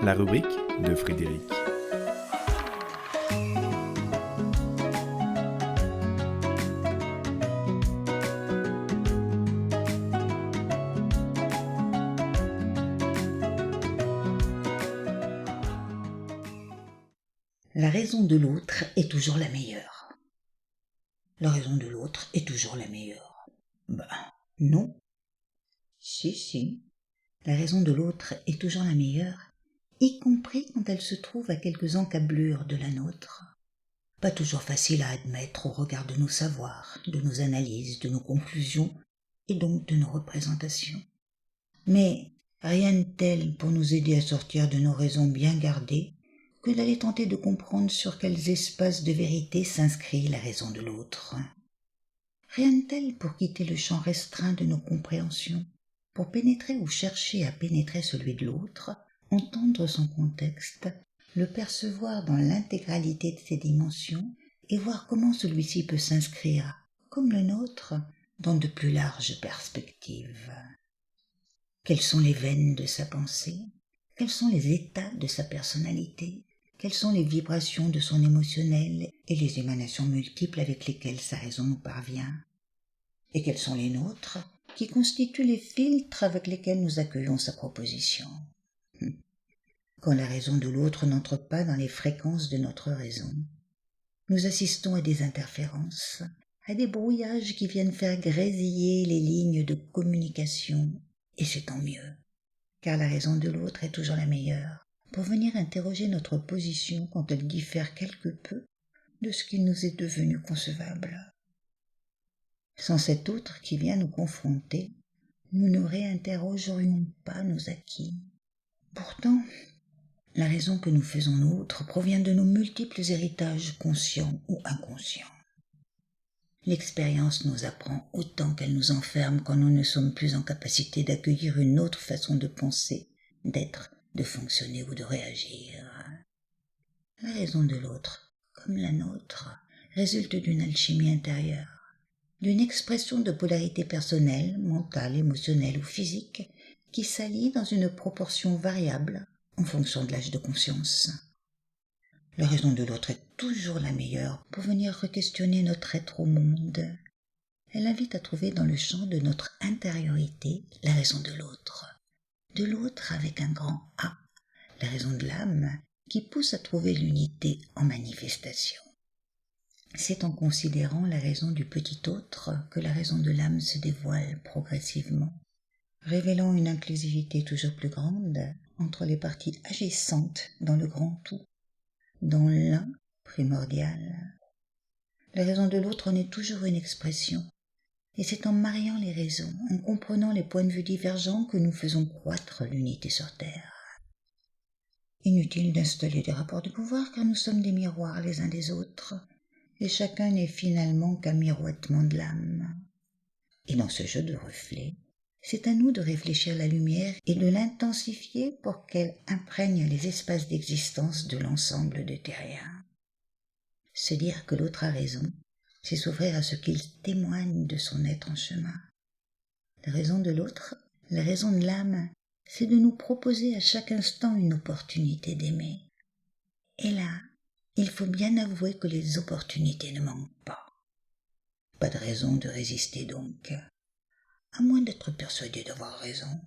La rubrique de Frédéric. La raison de l'autre est toujours la meilleure. La raison de l'autre est toujours la meilleure. Non. Si. La raison de l'autre est toujours la meilleure, y compris quand elle se trouve à quelques encablures de la nôtre. Pas toujours facile à admettre au regard de nos savoirs, de nos analyses, de nos conclusions, et donc de nos représentations. Mais rien de tel pour nous aider à sortir de nos raisons bien gardées que d'aller tenter de comprendre sur quels espaces de vérité s'inscrit la raison de l'autre. Rien de tel pour quitter le champ restreint de nos compréhensions, pour pénétrer ou chercher à pénétrer celui de l'autre, entendre son contexte, le percevoir dans l'intégralité de ses dimensions et voir comment celui-ci peut s'inscrire, comme le nôtre, dans de plus larges perspectives. Quelles sont les veines de sa pensée? Quels sont les états de sa personnalité? Quelles sont les vibrations de son émotionnel et les émanations multiples avec lesquelles sa raison nous parvient? Et quels sont les nôtres, qui constituent les filtres avec lesquels nous accueillons sa proposition? Quand la raison de l'autre n'entre pas dans les fréquences de notre raison, nous assistons à des interférences, à des brouillages qui viennent faire grésiller les lignes de communication, et c'est tant mieux, car la raison de l'autre est toujours la meilleure, pour venir interroger notre position quand elle diffère quelque peu de ce qui nous est devenu concevable. Sans cet autre qui vient nous confronter, nous ne réinterrogerions pas nos acquis. Pourtant, la raison que nous faisons nôtre provient de nos multiples héritages conscients ou inconscients. L'expérience nous apprend autant qu'elle nous enferme quand nous ne sommes plus en capacité d'accueillir une autre façon de penser, d'être, de fonctionner ou de réagir. La raison de l'autre, comme la nôtre, résulte d'une alchimie intérieure, d'une expression de polarité personnelle, mentale, émotionnelle ou physique qui s'allie dans une proportion variable en fonction de l'âge de conscience. La raison de l'autre est toujours la meilleure pour venir re-questionner notre être au monde. Elle invite à trouver dans le champ de notre intériorité la raison de l'autre avec un grand A, la raison de l'âme qui pousse à trouver l'unité en manifestation. C'est en considérant la raison du petit autre que la raison de l'âme se dévoile progressivement, révélant une inclusivité toujours plus grande entre les parties agissantes dans le grand tout, dans l'un primordial. La raison de l'autre en est toujours une expression, et c'est en mariant les raisons, en comprenant les points de vue divergents que nous faisons croître l'unité sur Terre. Inutile d'installer des rapports de pouvoir car nous sommes des miroirs les uns des autres, et chacun n'est finalement qu'un miroitement de l'âme. Et dans ce jeu de reflets, c'est à nous de réfléchir la lumière et de l'intensifier pour qu'elle imprègne les espaces d'existence de l'ensemble de terriens. Se dire que l'autre a raison, c'est s'ouvrir à ce qu'il témoigne de son être en chemin. La raison de l'autre, la raison de l'âme, c'est de nous proposer à chaque instant une opportunité d'aimer. Et là, il faut bien avouer que les opportunités ne manquent pas. Pas de raison de résister donc, à moins d'être persuadé d'avoir raison.